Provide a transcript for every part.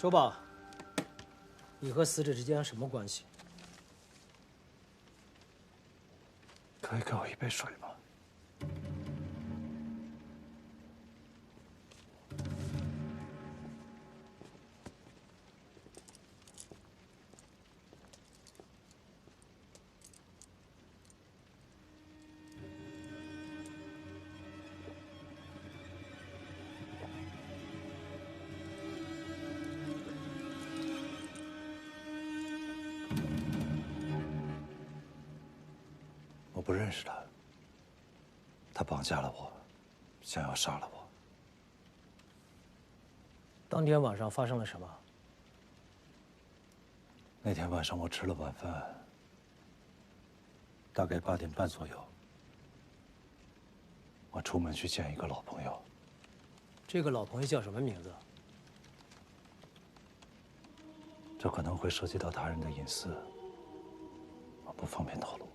说吧，你和死者之间什么关系？可以给我一杯水吗？我不认识他，他绑架了我，想要杀了我。当天晚上发生了什么？那天晚上我吃了晚饭，大概8点半左右，我出门去见一个老朋友。这个老朋友叫什么名字？这可能会涉及到他人的隐私，我不方便透露。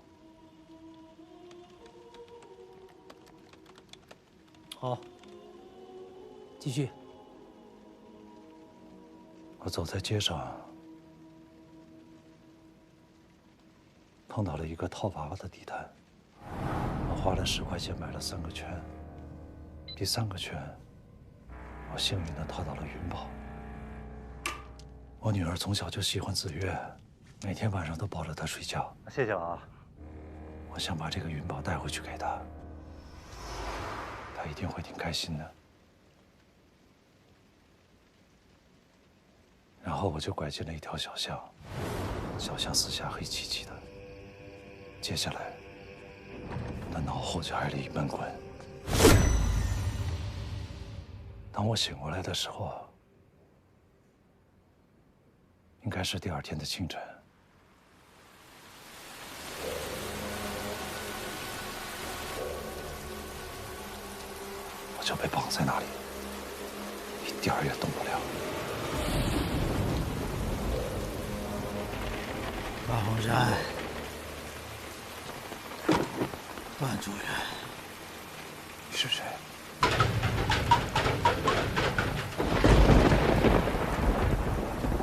好，继续。我走在街上，碰到了一个套娃娃的地摊，我花了10块钱买了3个圈。第3个圈，我幸运地套到了云宝。我女儿从小就喜欢紫月，每天晚上都抱着她睡觉。谢谢了啊！我想把这个云宝带回去给她，她一定会挺开心的。然后我就拐进了一条小巷，小巷四下黑漆漆的。接下来，我的脑后就挨了一闷棍。当我醒过来的时候，应该是第2天的清晨。我就被绑在那里，一点儿也动不了。马洪山，段主任，你是谁？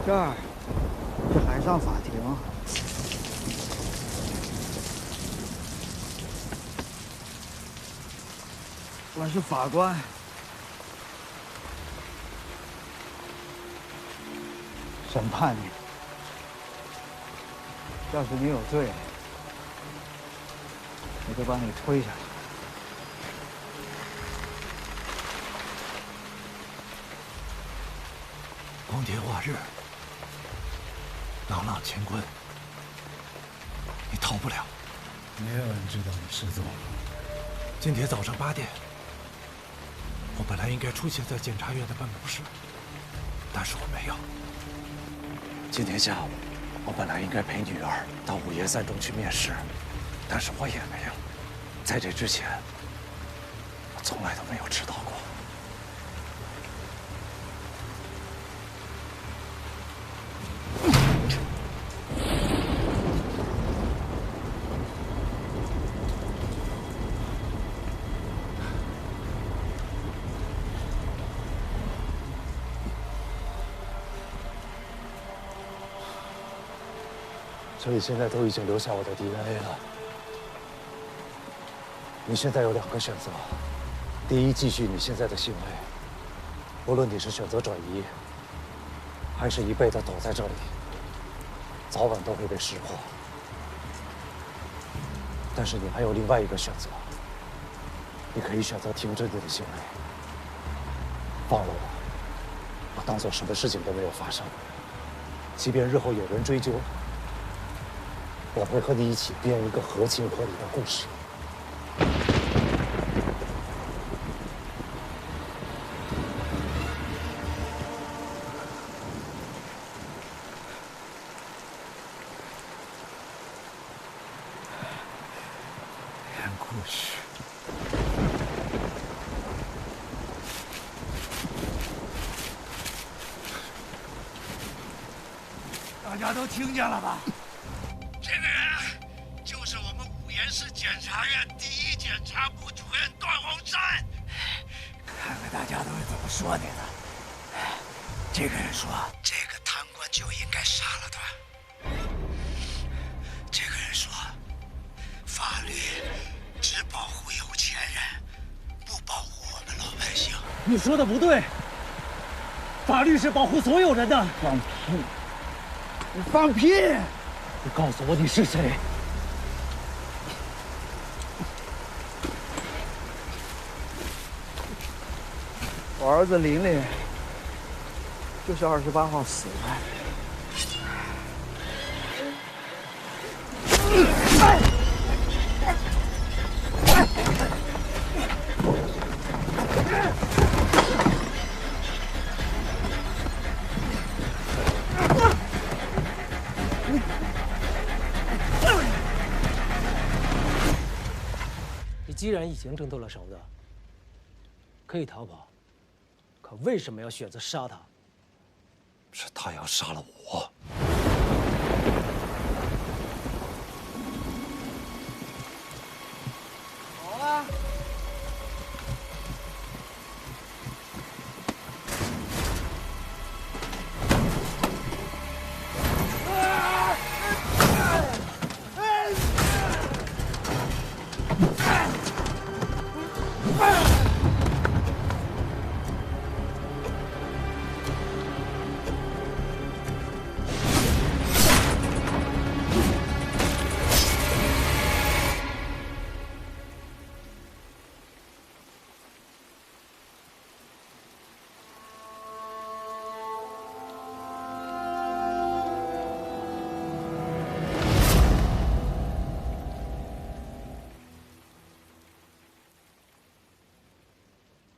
这儿是海上法庭，我是法官。审判你，要是你有罪，我就把你推下去。光天化日，朗朗乾坤，你逃不了。没有人知道你失踪了。今天早上8点，我本来应该出现在检察院的办公室，但是我没有。今天下午，我本来应该陪女儿到5岩3中去面试，但是我也没有。在这之前，我从来都没有迟到过。这里现在都已经留下我的 DNA 了。你现在有2个选择：第一，继续你现在的行为，无论你是选择转移，还是一辈子躲在这里，早晚都会被识破。但是你还有另外一个选择，你可以选择停止你的行为，放了我当做什么事情都没有发生。即便日后有人追究，我会和你一起编一个合情合理的故事。编故事。大家都听见了吧？这个人就是我们五岩市检察院第1检察部主任段洪山。看看大家都是怎么说你的。这个人说，这个贪官就应该杀了他。这个人说，法律只保护有钱人，不保护我们老百姓。你说的不对，法律是保护所有人的。放屁！你放屁！你告诉我你是谁？我儿子琳琳就是28号死的。你既然已经挣脱了手的，可以逃跑，可为什么要选择杀他？是他要杀了我。好啊！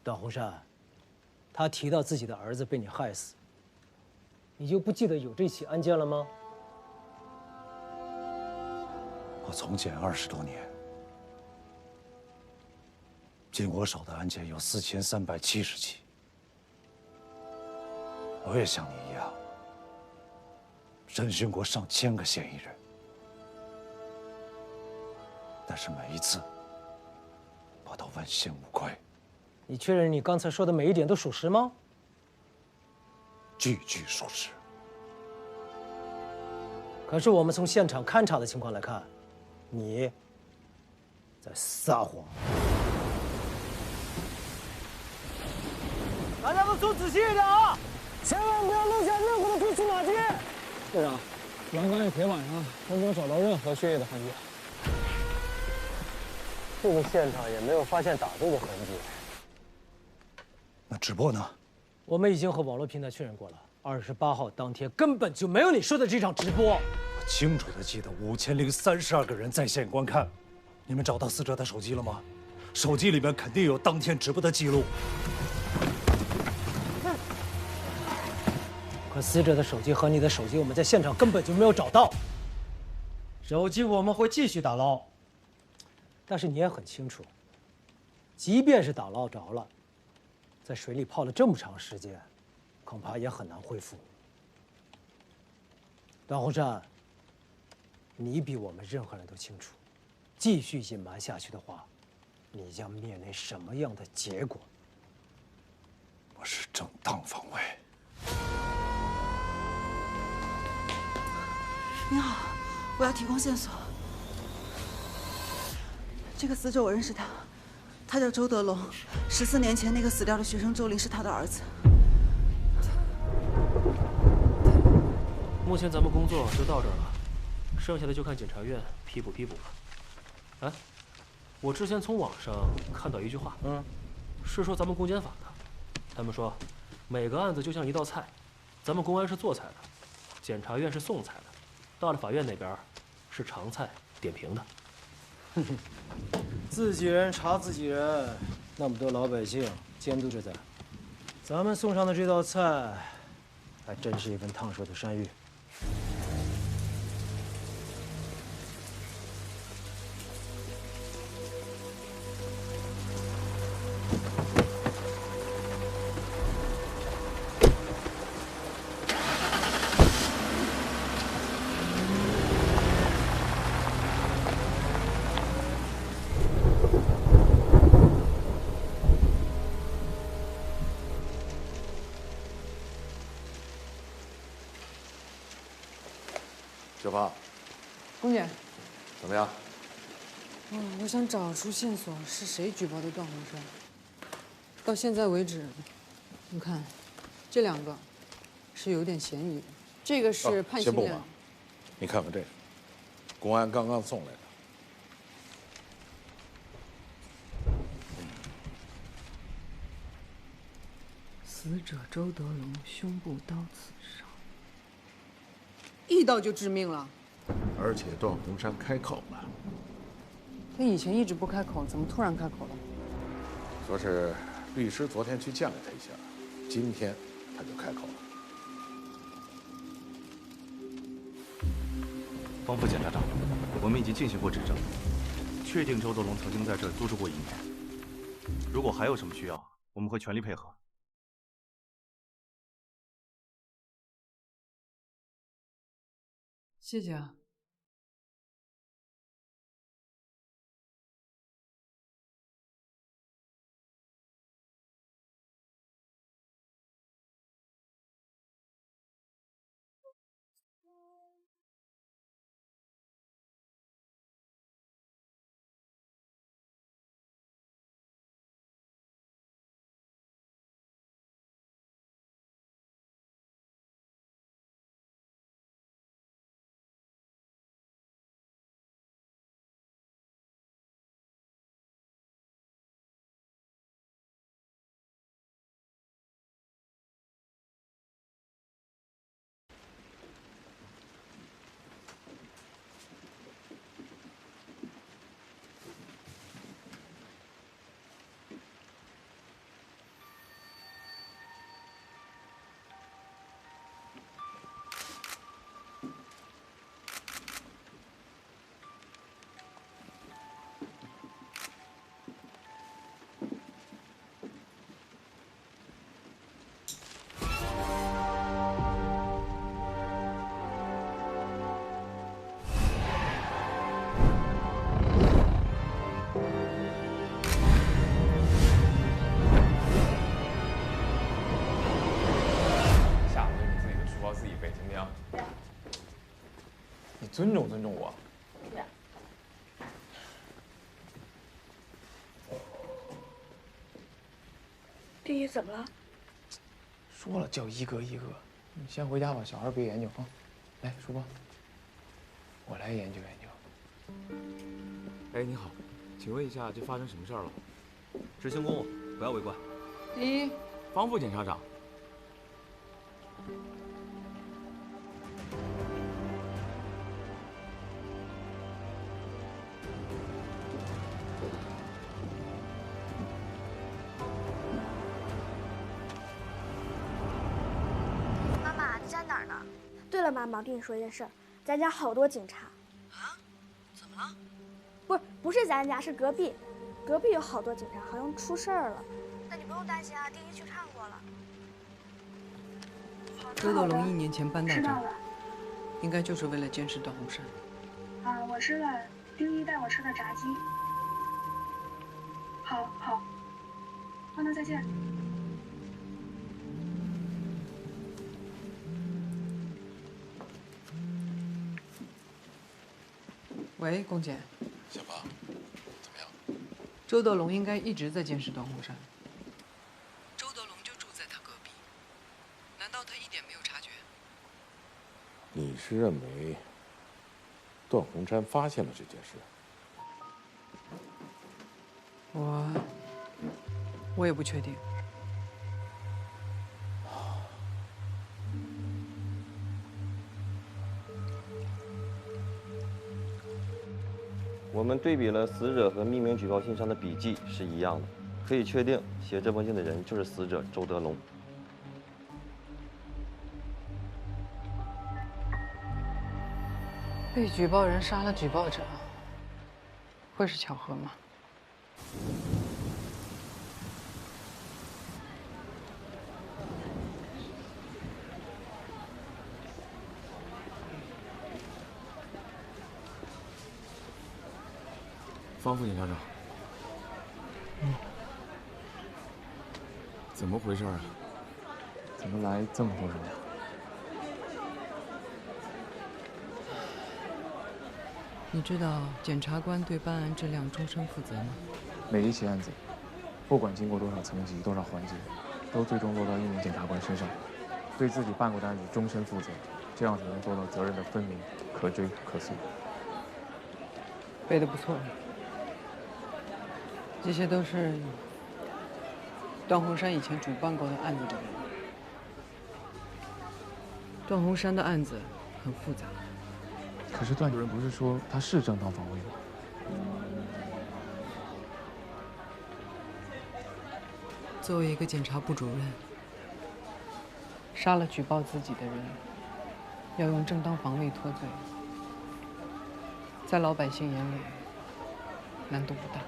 段洪山，他提到自己的儿子被你害死，你就不记得有这起案件了吗？我从检20多年，进我手的案件有4370起。我也像你一样，审讯过上千个嫌疑人，但是每一次，我都问心无愧。你确认你刚才说的每一点都属实吗？句句属实。可是我们从现场勘查的情况来看，你在撒谎。大家都坐仔细一点啊，千万不要留下任何的蛛丝马迹。队长，栏杆与铁板上都没有找到任何血液的痕迹。这个现场也没有发现打斗的痕迹。那直播呢？我们已经和网络平台确认过了，28号当天根本就没有你说的这场直播。我清楚地记得5032个人在线观看。你们找到死者的手机了吗？手机里面肯定有当天直播的记录。可死者的手机和你的手机，我们在现场根本就没有找到。手机我们会继续打捞，但是你也很清楚，即便是打捞着了，在水里泡了这么长时间，恐怕也很难恢复。段洪山，你比我们任何人都清楚，继续隐瞒下去的话，你将面临什么样的结果？我是正当防卫。你好，我要提供线索。这个死者我认识他，他叫周德龙。14年前那个死掉的学生周林是他的儿子。目前咱们工作就到这儿了，剩下的就看检察院批不批捕了。哎，我之前从网上看到一句话，是说咱们公检法的，他们说每个案子就像一道菜，咱们公安是做菜的，检察院是送菜的。到了法院那边，是尝菜点评的。自己人查自己人，那么多老百姓监督着咱，咱们送上的这道菜，还真是一份烫手的山芋。小芳，龚姐，怎么样？我想找出线索，是谁举报的段宏山？到现在为止，你看，这2个是有点嫌疑的。这个是判刑的。先不忙，你看看这个，公安刚刚送来的。死者周德龙胸部刀刺伤，一刀就致命了。而且段宏山开口了，他以前一直不开口，怎么突然开口了？说是律师昨天去见了他一下，今天他就开口了。方副检察长，我们已经进行过指证，确定周德龙曾经在这儿租住过1年。如果还有什么需要，我们会全力配合。谢谢啊。尊重尊重我。弟弟怎么了？说了叫一个一个，你先回家吧，小孩别研究啊。来，书包，我来研究研究。哎，你好，请问一下，这发生什么事儿了？执行公务，不要围观。第一，方副检察长。对了，妈妈，我跟你说一件事儿，咱家好多警察。啊？怎么了？不是咱家，是隔壁有好多警察，好像出事儿了。那你不用担心啊，弟弟去看过了。周德龙1年前搬到这儿，应该就是为了监视段宏山。啊，我吃了丁一带我吃的炸鸡。好，那再见。喂，龚姐。小芳，怎么样？周德龙应该一直在监视段宏山。周德龙就住在他隔壁，难道他一点没有察觉？你是认为段宏山发现了这件事？我也不确定。我们对比了死者和匿名举报信上的笔迹是一样的，可以确定写这封信的人就是死者周德龙。被举报人杀了举报者，会是巧合吗？方副检察长，怎么回事啊？怎么来这么多人呀？你知道检察官对办案质量终身负责吗？每一起案子，不管经过多少层级、多少环节，都最终落到一名检察官身上，对自己办过的案子终身负责，这样才能做到责任的分明、可追可溯。背得不错，这些都是段鸿山以前主办过的案子的人。段鸿山的案子很复杂。可是段主任不是说他是正当防卫吗？作为一个检察部主任，杀了举报自己的人，要用正当防卫脱罪，在老百姓眼里难度不大。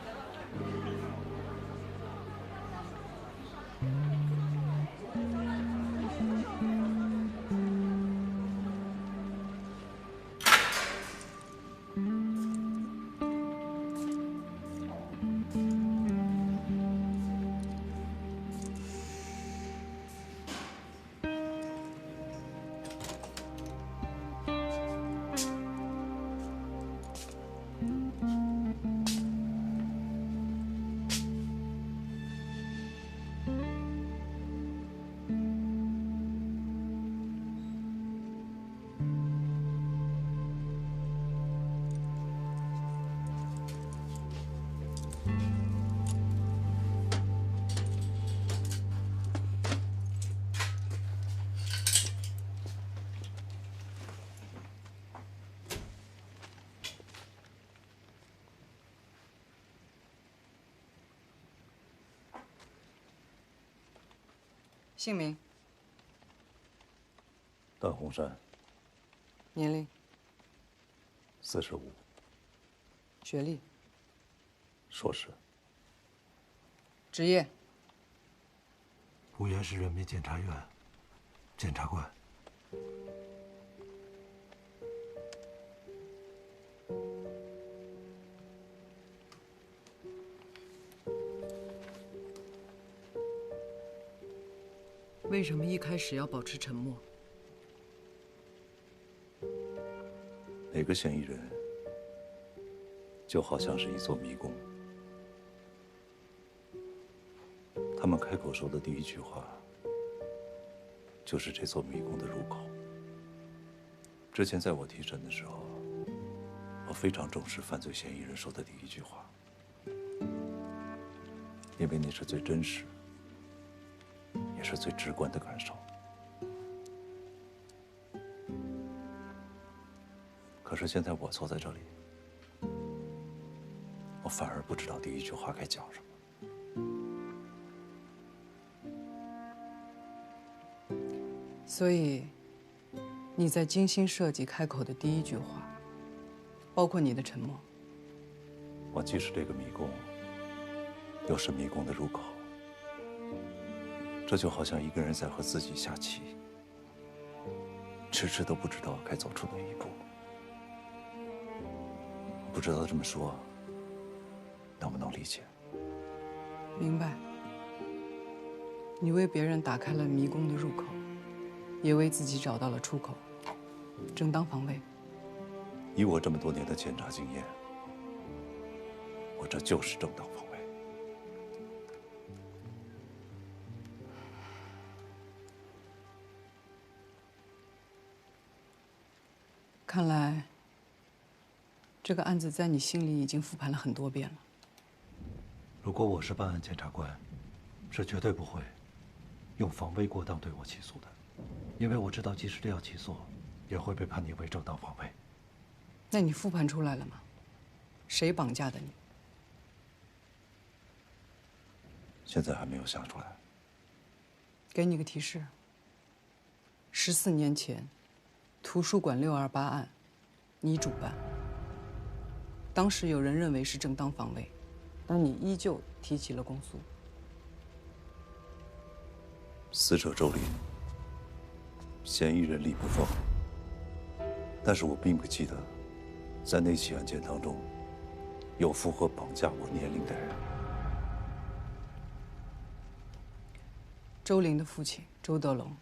姓名：段鸿山，年龄45，学历硕士，职业无原市人民检察院检察官。为什么一开始要保持沉默？每个嫌疑人就好像是一座迷宫，他们开口说的第一句话，就是这座迷宫的入口。之前在我提审的时候，我非常重视犯罪嫌疑人说的第一句话，因为那是最真实，也是最直观的感受。可是现在我坐在这里，我反而不知道第一句话该讲什么。所以，你在精心设计开口的第一句话，包括你的沉默。我既是这个迷宫，又是迷宫的入口。这就好像一个人在和自己下棋，迟迟都不知道该走出哪一步。不知道这么说能不能理解？明白。你为别人打开了迷宫的入口，也为自己找到了出口。正当防卫。以我这么多年的检察经验，我这就是正当防卫。看来，这个案子在你心里已经复盘了很多遍了。如果我是办案检察官，是绝对不会用防卫过当对我起诉的，因为我知道，即使这样起诉，也会被判定为正当防卫。那你复盘出来了吗？谁绑架的你？现在还没有想出来。给你个提示。14年前，图书馆628案，你主办。当时有人认为是正当防卫，但你依旧提起了公诉。死者周林，嫌疑人李不凤。但是我并不记得，在那起案件当中，有符合绑架我年龄的人。周玲的父亲周德龙。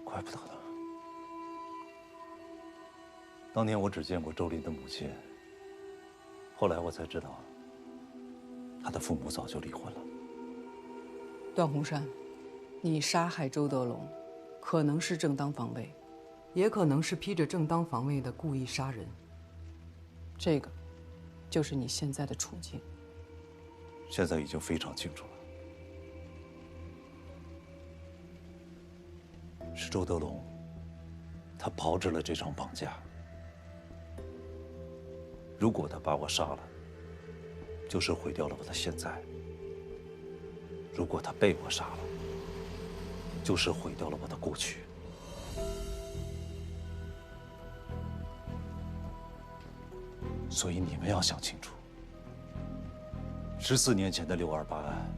怪不得呢。当年我只见过周林的母亲，后来我才知道，他的父母早就离婚了。段宏山，你杀害周德龙，可能是正当防卫，也可能是披着正当防卫的故意杀人。这个，就是你现在的处境。现在已经非常清楚了，是周德龙，他炮制了这场绑架。如果他把我杀了，就是毁掉了我的现在；如果他被我杀了，就是毁掉了我的过去。所以你们要想清楚，14年前的628案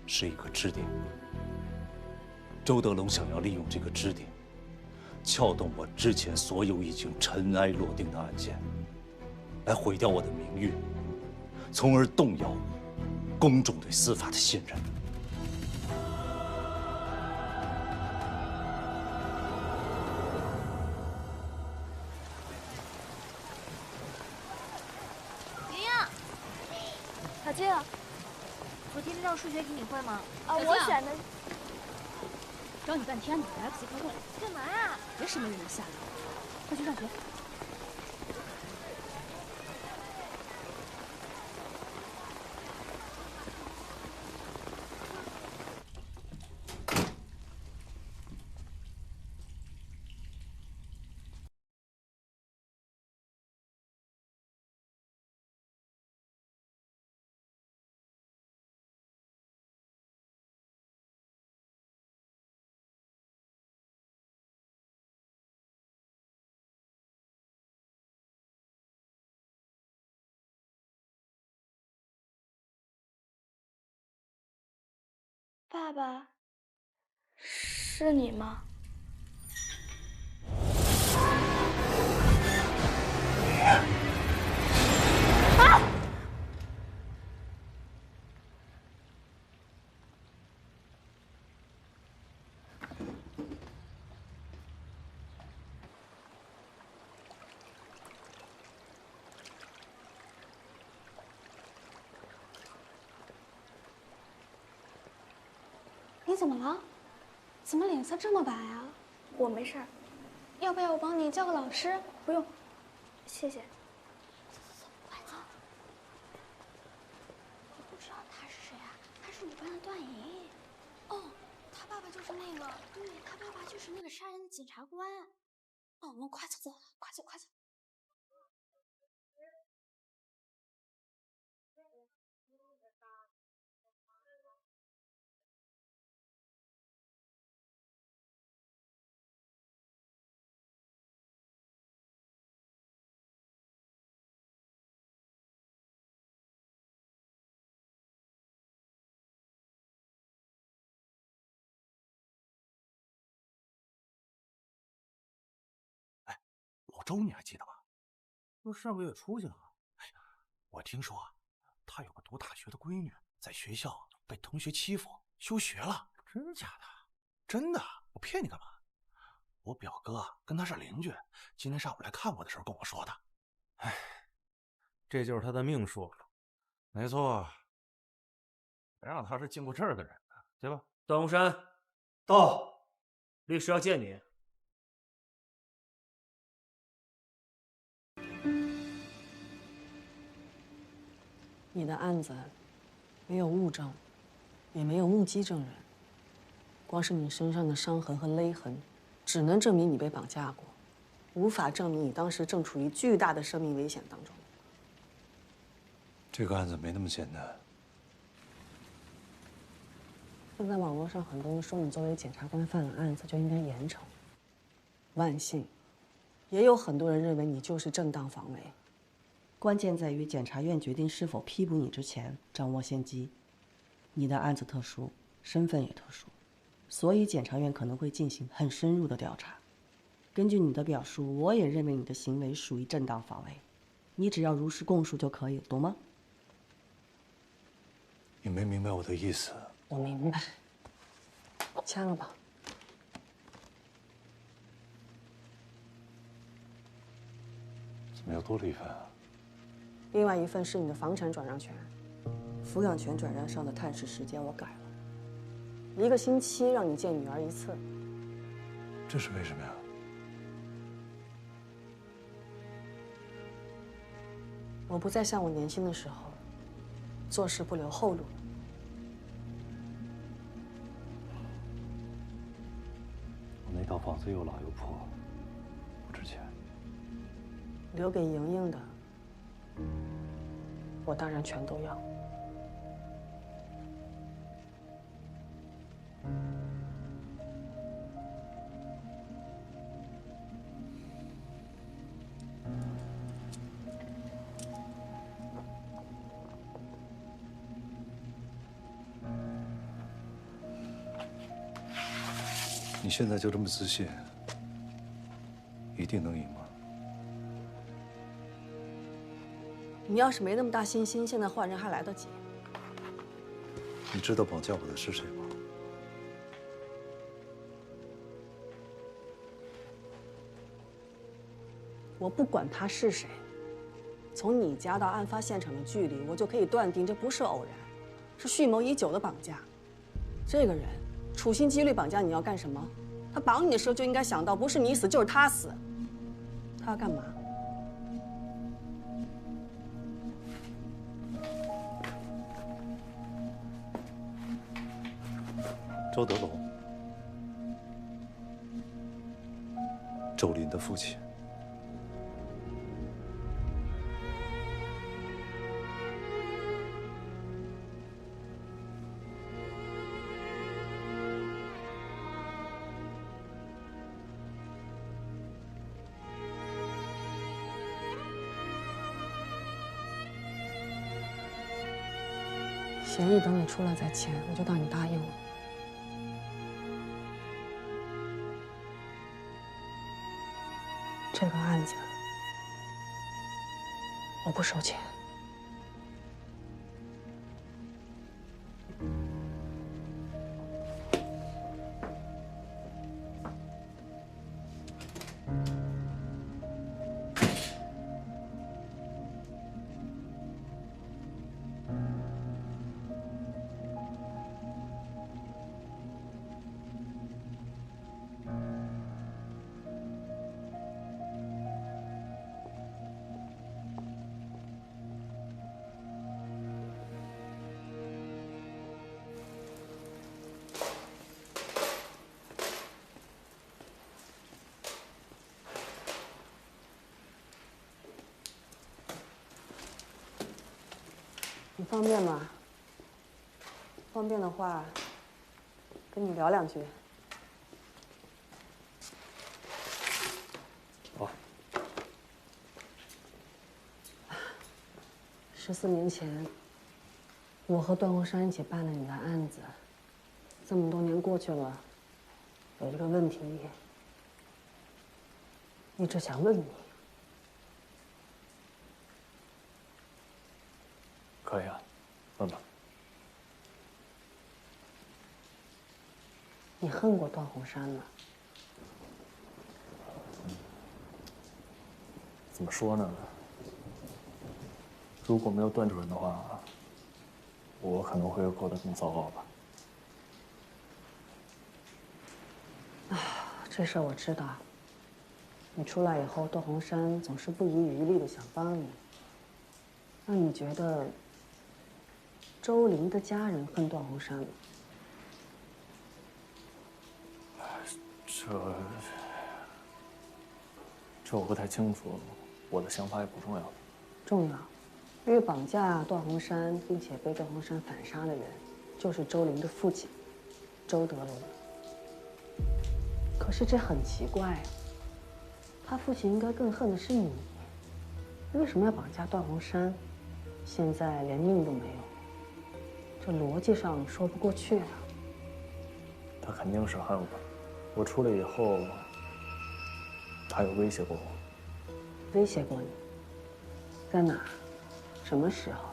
是一个支点，周德龙想要利用这个支点，撬动我之前所有已经尘埃落定的案件，来毁掉我的名誉，从而动摇公众对司法的信任。小静，昨天那道数学题你会吗？啊，我选的。找你半天呢，来不及开会。干嘛呀？别什么人都吓人，快去上学。爸爸，是你吗？啊！你怎么了？怎么脸色这么白啊？我没事儿，要不要我帮你叫个老师？不用，谢谢。快走！我不知道他是谁啊？他是鲁班的段莹。哦，他爸爸就是那个，对，他爸爸就是那个杀人的检察官。那我们快走，快走，快走！老周你还记得吧？不是上个月出去了吗？哎呀，我听说他有个读大学的闺女，在学校被同学欺负，休学了。真假的？真的，我骗你干嘛？我表哥跟他是邻居，今天上午来看我的时候跟我说的。哎，这就是他的命数。没错，谁让他是经过这儿的人呢？对吧？段宏山，到，律师要见你。你的案子没有物证，也没有目击证人，光是你身上的伤痕和勒痕，只能证明你被绑架过，无法证明你当时正处于巨大的生命危险当中。这个案子没那么简单。现在网络上很多人说你作为检察官犯了案子就应该严惩，万幸，也有很多人认为你就是正当防卫。关键在于检察院决定是否批捕你之前掌握先机。你的案子特殊，身份也特殊，所以检察院可能会进行很深入的调查。根据你的表述，我也认为你的行为属于正当防卫。你只要如实供述就可以了，懂吗？你没明白我的意思。我明白。签了吧。怎么又多了一份啊？另外一份是你的房产转让权，抚养权转让上的探视时间我改了，1个星期让你见女儿1次。这是为什么呀？我不再像我年轻的时候，做事不留后路了。我那套房子又老又破，不值钱。留给莹莹的，我当然全都要。你现在就这么自信，一定能赢吗？你要是没那么大信心，现在换人还来得及。你知道绑架我的是谁吗？我不管他是谁，从你家到案发现场的距离，我就可以断定这不是偶然，是蓄谋已久的绑架。这个人处心积虑绑架你要干什么？他绑你的时候就应该想到，不是你死就是他死。他要干嘛？周德龙，周林的父亲。协议等你出来再签，我就当你答应了。这个案子我不收钱。你方便吗？方便的话，跟你聊2句。好。14年前，我和段洪山一起办了你的案子。这么多年过去了，有一个问题，一直想问你。可以啊，问吧。你恨过段洪山吗？怎么说呢？如果没有段主任的话，我可能会过得更糟糕吧。这事儿我知道。你出来以后，段洪山总是不遗余力的想帮你，那你觉得周玲的家人恨段洪山吗？这我不太清楚，我的想法也不重要。重要，因为绑架段洪山并且被段洪山反杀的人，就是周玲的父亲，周德龙。可是这很奇怪啊，他父亲应该更恨的是你，为什么要绑架段洪山？现在连命都没有，这逻辑上说不过去啊。他肯定是恨我。我出来以后，他有威胁过我。威胁过你？在哪儿？什么时候？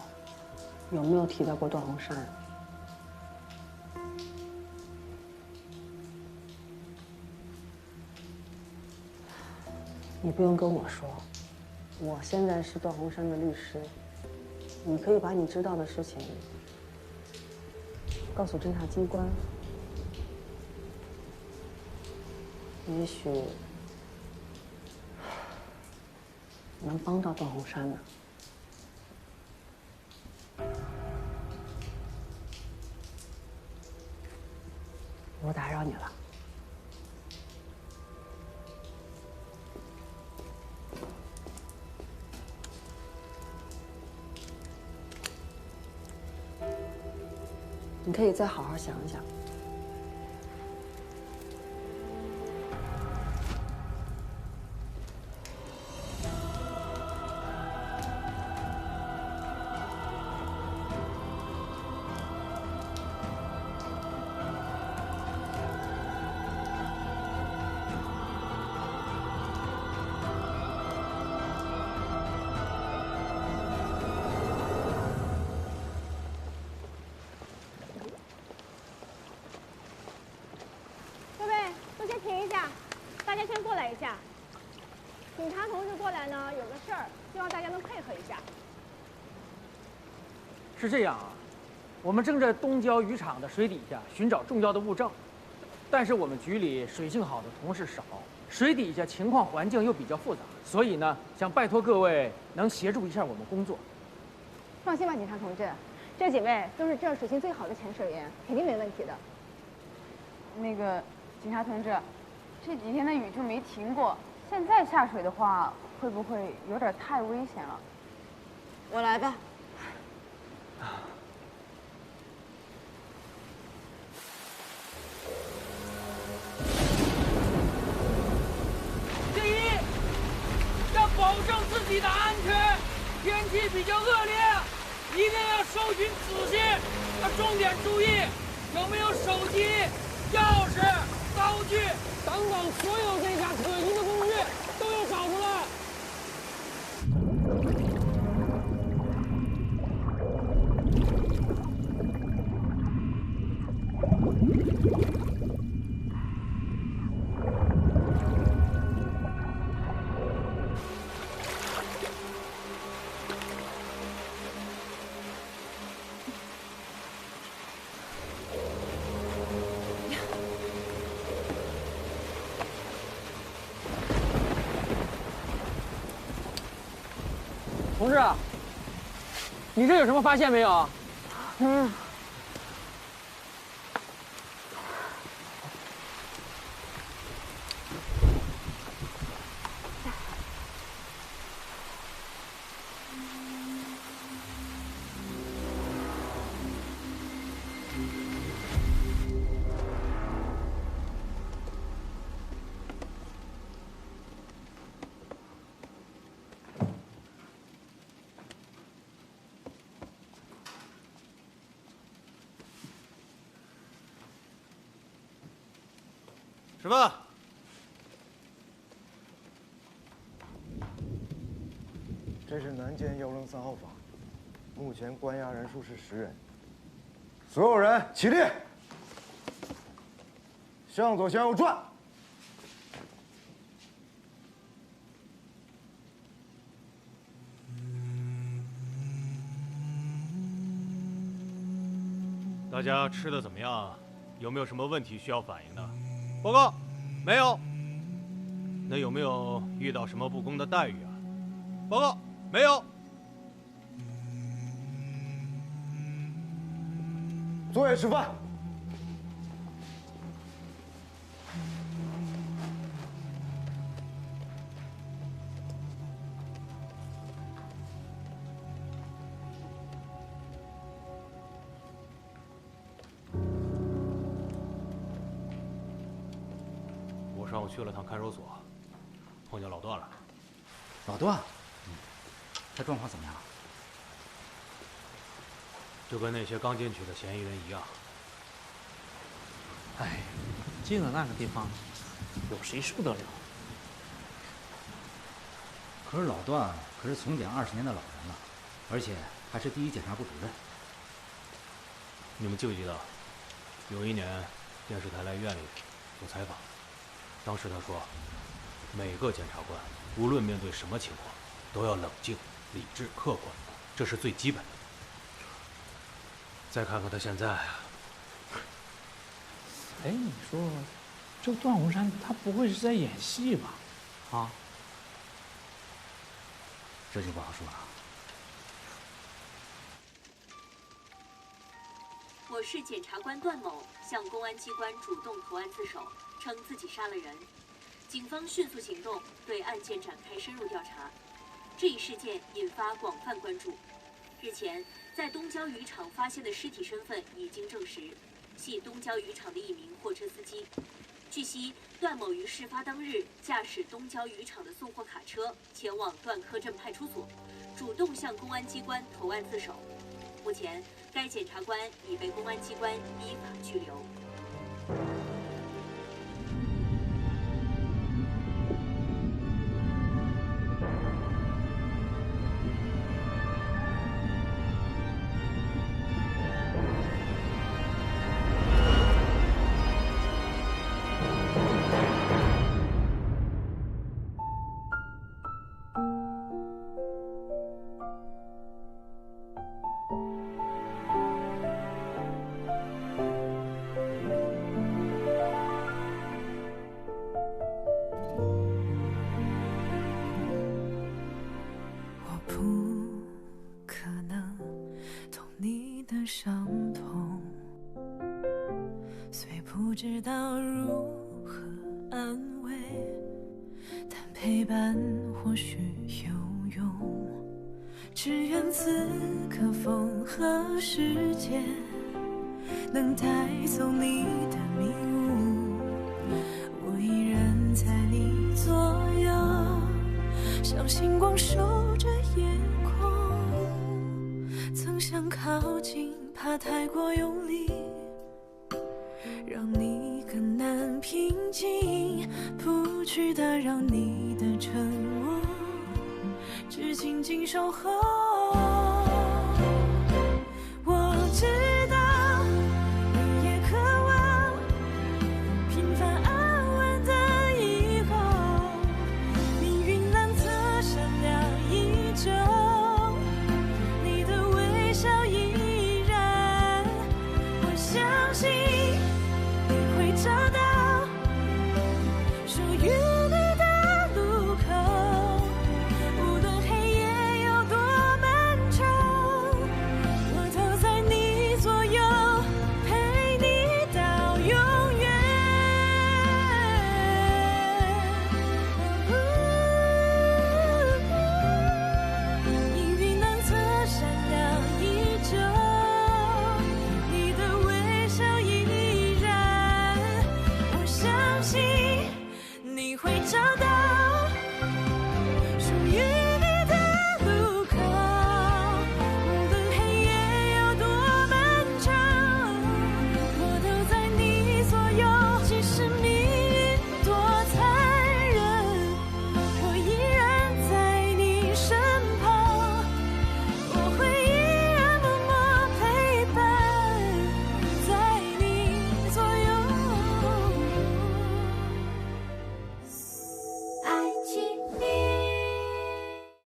有没有提到过段洪山？你不用跟我说，我现在是段鸿山的律师，你可以把你知道的事情告诉侦查机关，也许能帮到段鸿山呢。我打扰你了。你可以再好好想一想。警察同志过来呢，有个事儿，希望大家能配合一下。是这样啊，我们正在东郊渔场的水底下寻找重要的物证，但是我们局里水性好的同事少，水底下情况环境又比较复杂，所以呢，想拜托各位能协助一下我们工作。放心吧，警察同志，这几位都是这儿水性最好的潜水员，肯定没问题的。那个警察同志，这几天的雨就没停过，现在下水的话，会不会有点太危险了？我来吧。第一，要保证自己的安全。天气比较恶劣，一定要搜寻仔细。重点注意，有没有手机、钥匙、刀具等等所有这下可疑的工具都要找出来。同志，你这有什么发现没有？吃饭。这是南监103号房，目前关押人数是10人。所有人起立，向左向右转。大家吃的怎么样啊？有没有什么问题需要反映的？报告，没有。那有没有遇到什么不公的待遇啊？报告，没有。坐下吃饭。上午去了趟看守所，碰见老段了。老段，他状况怎么样？就跟那些刚进去的嫌疑人一样。哎，进了那个地方，有谁受得了？可是老段可是从检20年的老人了，而且还是第一检察部主任。你们记不记得，有一年电视台来院里做采访？当时他说，每个检察官无论面对什么情况，都要冷静、理智、客观，这是最基本的。再看看他现在，哎，你说，这段宏山他不会是在演戏吧？啊？这就不好说了。我市检察官段某向公安机关主动投案自首，称自己杀了人。警方迅速行动，对案件展开深入调查。这一事件引发广泛关注。日前，在东郊渔场发现的尸体身份已经证实，系东郊渔场的一名货车司机。据悉，段某于事发当日驾驶东郊渔场的送货卡车前往段科镇派出所，主动向公安机关投案自首。目前，该检察官已被公安机关依法拘留。伤痛，虽不知道如何安慰，但陪伴或许有用。只愿此刻风和时间能带走你的迷雾，我依然在你左右，像星光守着夜空。曾想靠近，怕太过用力，让你更难平静，不去打扰你的沉默，只静静守候。